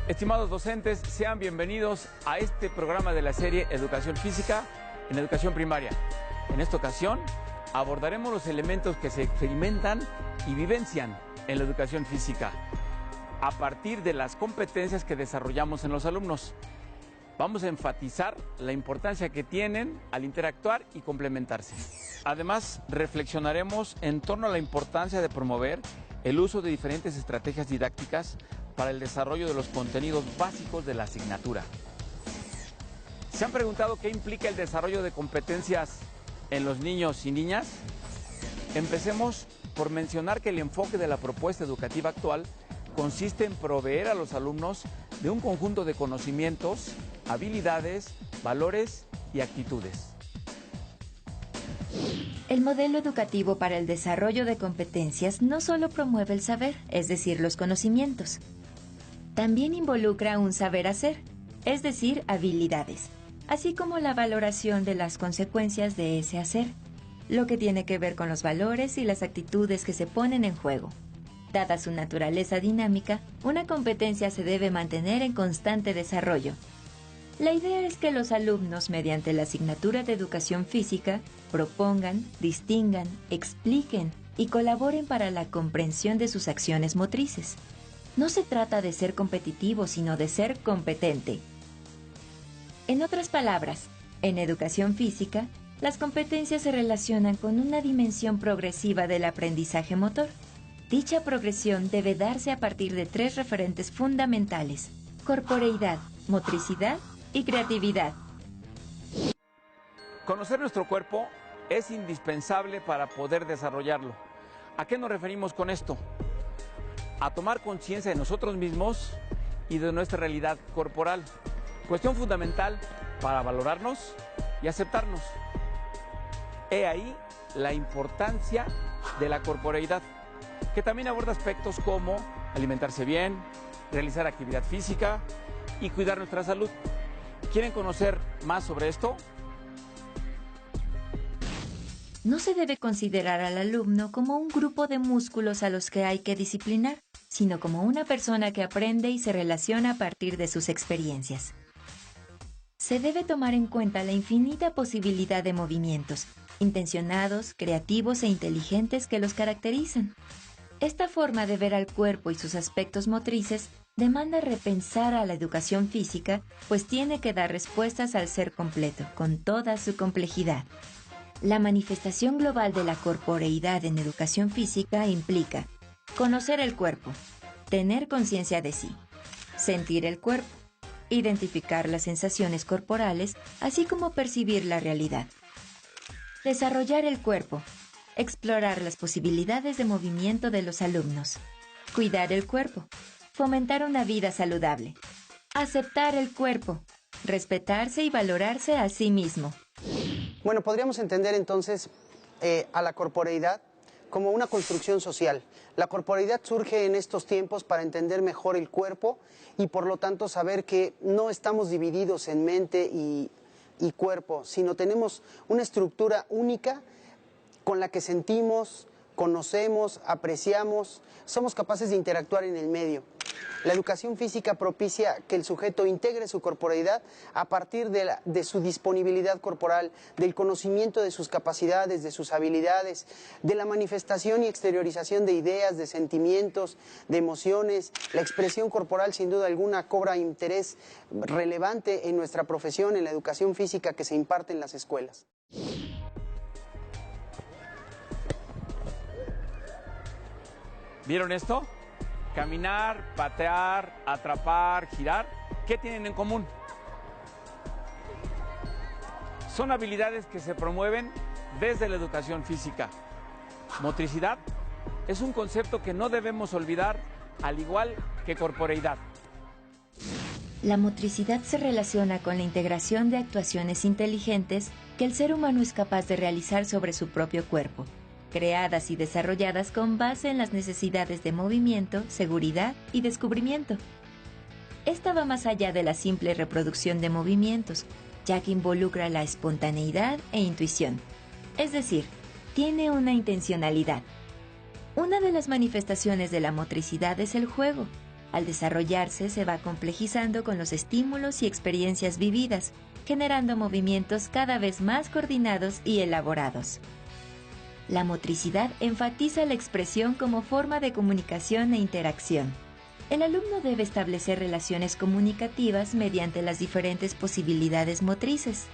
Estimados docentes, sean bienvenidos a este programa de la serie Educación Física en Educación Primaria. En esta ocasión abordaremos los elementos que se experimentan y vivencian en la educación física a partir de las competencias que desarrollamos en los alumnos. Vamos a enfatizar la importancia que tienen al interactuar y complementarse. Además, reflexionaremos en torno a la importancia de promover el uso de diferentes estrategias didácticas para el desarrollo de los contenidos básicos de la asignatura. ¿Se han preguntado qué implica el desarrollo de competencias en los niños y niñas? Empecemos por mencionar que el enfoque de la propuesta educativa actual consiste en proveer a los alumnos de un conjunto de conocimientos, habilidades, valores y actitudes. El modelo educativo para el desarrollo de competencias no solo promueve el saber, es decir, los conocimientos. También involucra un saber hacer, es decir, habilidades, así como la valoración de las consecuencias de ese hacer, lo que tiene que ver con los valores y las actitudes que se ponen en juego. Dada su naturaleza dinámica, una competencia se debe mantener en constante desarrollo. La idea es que los alumnos, mediante la asignatura de educación física, propongan, distingan, expliquen y colaboren para la comprensión de sus acciones motrices. No se trata de ser competitivo, sino de ser competente. En otras palabras, en educación física, las competencias se relacionan con una dimensión progresiva del aprendizaje motor. Dicha progresión debe darse a partir de 3 referentes fundamentales: corporeidad, motricidad y creatividad. Conocer nuestro cuerpo es indispensable para poder desarrollarlo. ¿A qué nos referimos con esto? A tomar conciencia de nosotros mismos y de nuestra realidad corporal. Cuestión fundamental para valorarnos y aceptarnos. He ahí la importancia de la corporeidad, que también aborda aspectos como alimentarse bien, realizar actividad física y cuidar nuestra salud. ¿Quieren conocer más sobre esto? No se debe considerar al alumno como un grupo de músculos a los que hay que disciplinar, sino como una persona que aprende y se relaciona a partir de sus experiencias. Se debe tomar en cuenta la infinita posibilidad de movimientos, intencionados, creativos e inteligentes que los caracterizan. Esta forma de ver al cuerpo y sus aspectos motrices demanda repensar a la educación física, pues tiene que dar respuestas al ser completo, con toda su complejidad. La manifestación global de la corporeidad en educación física implica conocer el cuerpo, tener conciencia de sí, sentir el cuerpo, identificar las sensaciones corporales, así como percibir la realidad. Desarrollar el cuerpo, explorar las posibilidades de movimiento de los alumnos, cuidar el cuerpo, fomentar una vida saludable, aceptar el cuerpo, respetarse y valorarse a sí mismo. Bueno, podríamos entender entonces a la corporeidad como una construcción social. La corporeidad surge en estos tiempos para entender mejor el cuerpo y por lo tanto saber que no estamos divididos en mente y cuerpo, sino tenemos una estructura única con la que sentimos, conocemos, apreciamos, somos capaces de interactuar en el medio. La educación física propicia que el sujeto integre su corporeidad a partir de su disponibilidad corporal, del conocimiento de sus capacidades, de sus habilidades, de la manifestación y exteriorización de ideas, de sentimientos, de emociones. La expresión corporal, sin duda alguna, cobra interés relevante en nuestra profesión, en la educación física que se imparte en las escuelas. ¿Vieron esto? Caminar, patear, atrapar, girar, ¿qué tienen en común? Son habilidades que se promueven desde la educación física. Motricidad es un concepto que no debemos olvidar, al igual que corporeidad. La motricidad se relaciona con la integración de actuaciones inteligentes que el ser humano es capaz de realizar sobre su propio cuerpo, creadas y desarrolladas con base en las necesidades de movimiento, seguridad y descubrimiento. Esta va más allá de la simple reproducción de movimientos, ya que involucra la espontaneidad e intuición, es decir, tiene una intencionalidad. Una de las manifestaciones de la motricidad es el juego, Al desarrollarse, se va complejizando con los estímulos y experiencias vividas, generando movimientos cada vez más coordinados y elaborados. La motricidad enfatiza la expresión como forma de comunicación e interacción. El alumno debe establecer relaciones comunicativas mediante las diferentes posibilidades motrices.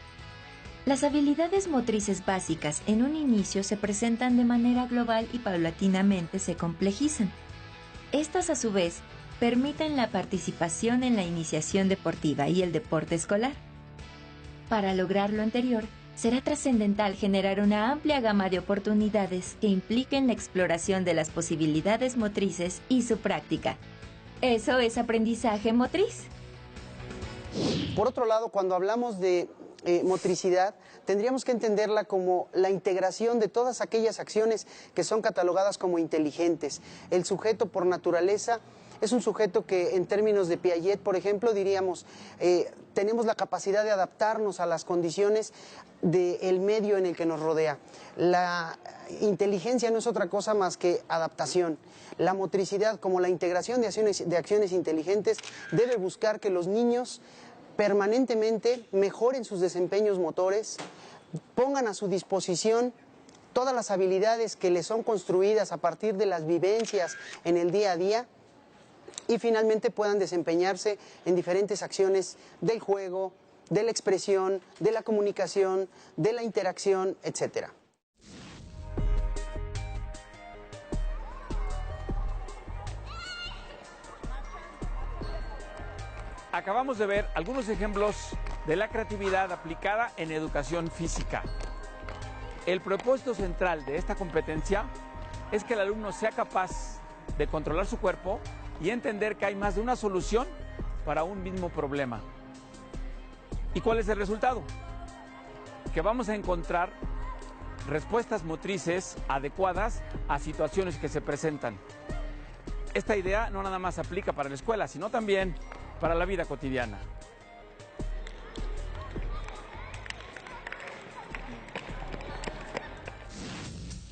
Las habilidades motrices básicas en un inicio se presentan de manera global y paulatinamente se complejizan. Estas, a su vez, permiten la participación en la iniciación deportiva y el deporte escolar. Para lograr lo anterior, será trascendental generar una amplia gama de oportunidades que impliquen la exploración de las posibilidades motrices y su práctica. Eso es aprendizaje motriz. Por otro lado, cuando hablamos de motricidad, tendríamos que entenderla como la integración de todas aquellas acciones que son catalogadas como inteligentes. El sujeto, por naturaleza, es un sujeto que, en términos de Piaget, por ejemplo, diríamos, tenemos la capacidad de adaptarnos a las condiciones del medio en el que nos rodea. La inteligencia no es otra cosa más que adaptación. La motricidad, como la integración de acciones inteligentes, debe buscar que los niños permanentemente mejoren sus desempeños motores, pongan a su disposición todas las habilidades que les son construidas a partir de las vivencias en el día a día, y finalmente puedan desempeñarse en diferentes acciones del juego, de la expresión, de la comunicación, de la interacción, etc. Acabamos de ver algunos ejemplos de la creatividad aplicada en educación física. El propósito central de esta competencia es que el alumno sea capaz de controlar su cuerpo y entender que hay más de una solución para un mismo problema. ¿Y cuál es el resultado? Que vamos a encontrar respuestas motrices adecuadas a situaciones que se presentan. Esta idea no nada más aplica para la escuela, sino también para la vida cotidiana.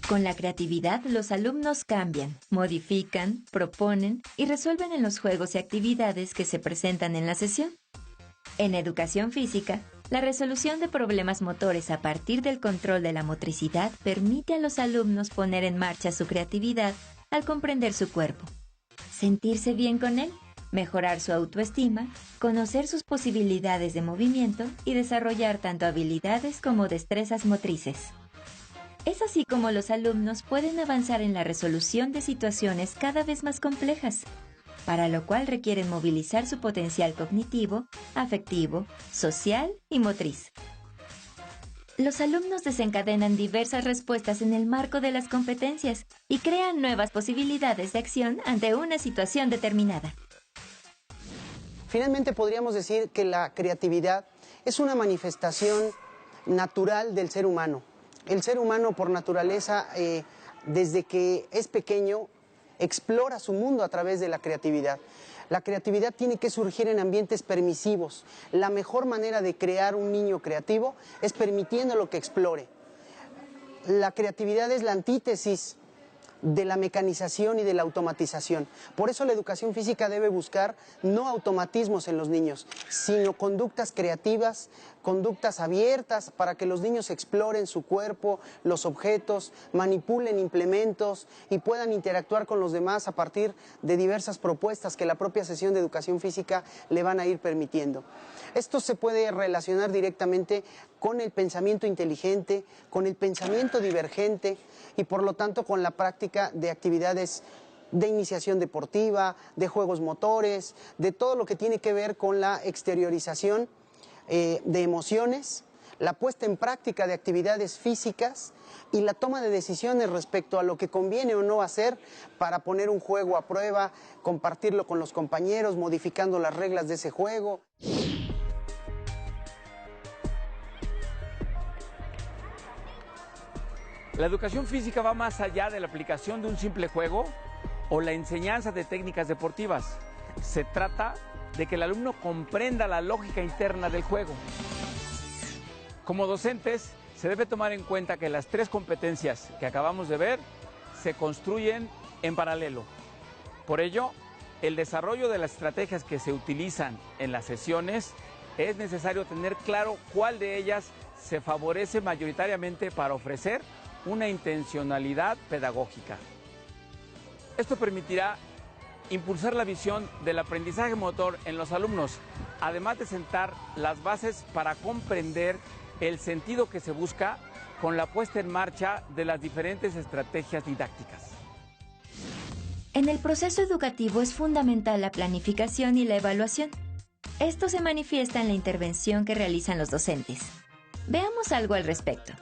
Con la creatividad, los alumnos cambian, modifican, proponen y resuelven en los juegos y actividades que se presentan en la sesión. En educación física, la resolución de problemas motores a partir del control de la motricidad permite a los alumnos poner en marcha su creatividad al comprender su cuerpo, sentirse bien con él, mejorar su autoestima, conocer sus posibilidades de movimiento y desarrollar tanto habilidades como destrezas motrices. Es así como los alumnos pueden avanzar en la resolución de situaciones cada vez más complejas, para lo cual requieren movilizar su potencial cognitivo, afectivo, social y motriz. Los alumnos desencadenan diversas respuestas en el marco de las competencias y crean nuevas posibilidades de acción ante una situación determinada. Finalmente podríamos decir que la creatividad es una manifestación natural del ser humano. El ser humano, por naturaleza, desde que es pequeño, explora su mundo a través de la creatividad. La creatividad tiene que surgir en ambientes permisivos. La mejor manera de crear un niño creativo es permitiéndolo que explore. La creatividad es la antítesis de la mecanización y de la automatización. Por eso la educación física debe buscar no automatismos en los niños, sino conductas creativas, conductas abiertas para que los niños exploren su cuerpo, los objetos, manipulen implementos y puedan interactuar con los demás a partir de diversas propuestas que la propia sesión de educación física le van a ir permitiendo. Esto se puede relacionar directamente con el pensamiento inteligente, con el pensamiento divergente y por lo tanto con la práctica de actividades de iniciación deportiva, de juegos motores, de todo lo que tiene que ver con la exteriorización de emociones, la puesta en práctica de actividades físicas y la toma de decisiones respecto a lo que conviene o no hacer para poner un juego a prueba, compartirlo con los compañeros, modificando las reglas de ese juego. La educación física va más allá de la aplicación de un simple juego o la enseñanza de técnicas deportivas. Se trata de que el alumno comprenda la lógica interna del juego. Como docentes, se debe tomar en cuenta que las tres competencias que acabamos de ver se construyen en paralelo. Por ello, el desarrollo de las estrategias que se utilizan en las sesiones, es necesario tener claro cuál de ellas se favorece mayoritariamente para ofrecer una intencionalidad pedagógica. Esto permitirá impulsar la visión del aprendizaje motor en los alumnos, además de sentar las bases para comprender el sentido que se busca con la puesta en marcha de las diferentes estrategias didácticas. En el proceso educativo es fundamental la planificación y la evaluación. Esto se manifiesta en la intervención que realizan los docentes. Veamos algo al respecto.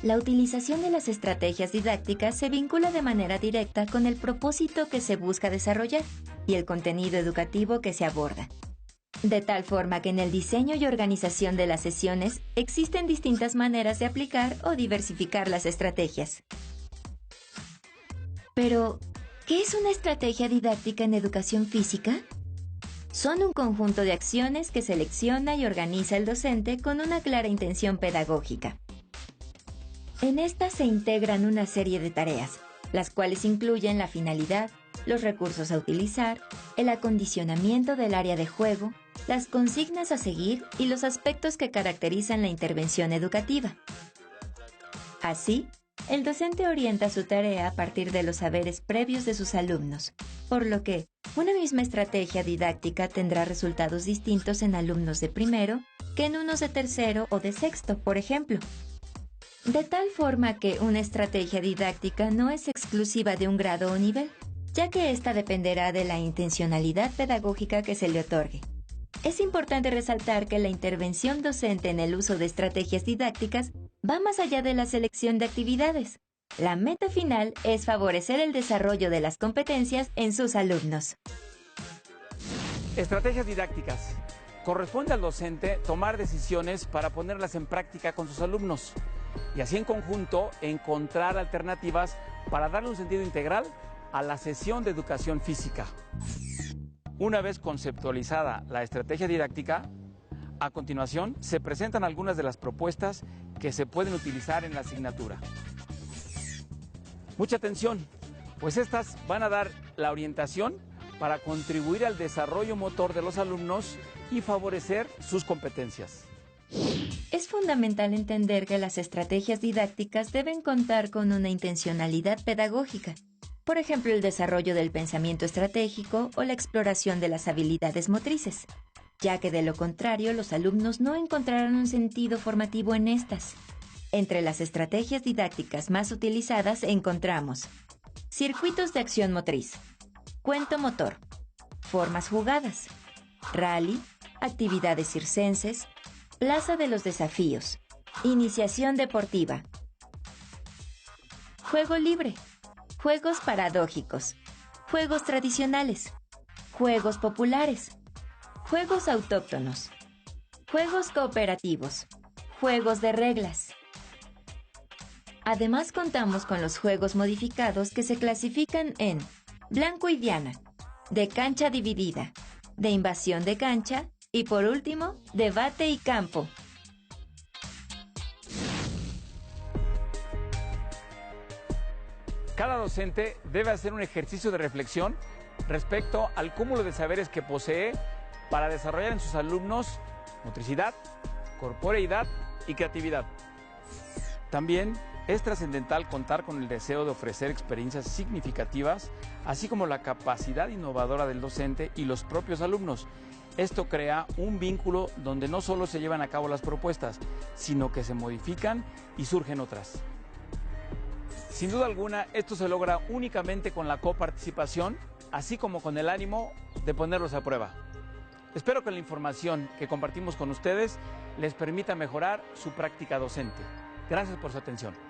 La utilización de las estrategias didácticas se vincula de manera directa con el propósito que se busca desarrollar y el contenido educativo que se aborda. De tal forma que en el diseño y organización de las sesiones existen distintas maneras de aplicar o diversificar las estrategias. Pero, ¿qué es una estrategia didáctica en educación física? Son un conjunto de acciones que selecciona y organiza el docente con una clara intención pedagógica. En estas se integran una serie de tareas, las cuales incluyen la finalidad, los recursos a utilizar, el acondicionamiento del área de juego, las consignas a seguir y los aspectos que caracterizan la intervención educativa. Así, el docente orienta su tarea a partir de los saberes previos de sus alumnos, por lo que una misma estrategia didáctica tendrá resultados distintos en alumnos de primero que en unos de tercero o de sexto, por ejemplo. De tal forma que una estrategia didáctica no es exclusiva de un grado o nivel, ya que ésta dependerá de la intencionalidad pedagógica que se le otorgue. Es importante resaltar que la intervención docente en el uso de estrategias didácticas va más allá de la selección de actividades. La meta final es favorecer el desarrollo de las competencias en sus alumnos. Estrategias didácticas. Corresponde al docente tomar decisiones para ponerlas en práctica con sus alumnos y así en conjunto encontrar alternativas para darle un sentido integral a la sesión de educación física. Una vez conceptualizada la estrategia didáctica, a continuación se presentan algunas de las propuestas que se pueden utilizar en la asignatura. Mucha atención, pues estas van a dar la orientación para contribuir al desarrollo motor de los alumnos y favorecer sus competencias. Es fundamental entender que las estrategias didácticas deben contar con una intencionalidad pedagógica. Por ejemplo, el desarrollo del pensamiento estratégico o la exploración de las habilidades motrices, ya que de lo contrario los alumnos no encontrarán un sentido formativo en estas. Entre las estrategias didácticas más utilizadas encontramos circuitos de acción motriz, cuento motor, formas jugadas, rally, actividades circenses, plaza de los desafíos, iniciación deportiva, juego libre, juegos paradójicos, juegos tradicionales, juegos populares, juegos autóctonos, juegos cooperativos, juegos de reglas. Además contamos con los juegos modificados que se clasifican en blanco y diana, de cancha dividida, de invasión de cancha y por último, debate y campo. Cada docente debe hacer un ejercicio de reflexión respecto al cúmulo de saberes que posee para desarrollar en sus alumnos motricidad, corporeidad y creatividad. También es trascendental contar con el deseo de ofrecer experiencias significativas, así como la capacidad innovadora del docente y los propios alumnos. Esto crea un vínculo donde no solo se llevan a cabo las propuestas, sino que se modifican y surgen otras. Sin duda alguna, esto se logra únicamente con la coparticipación, así como con el ánimo de ponerlos a prueba. Espero que la información que compartimos con ustedes les permita mejorar su práctica docente. Gracias por su atención.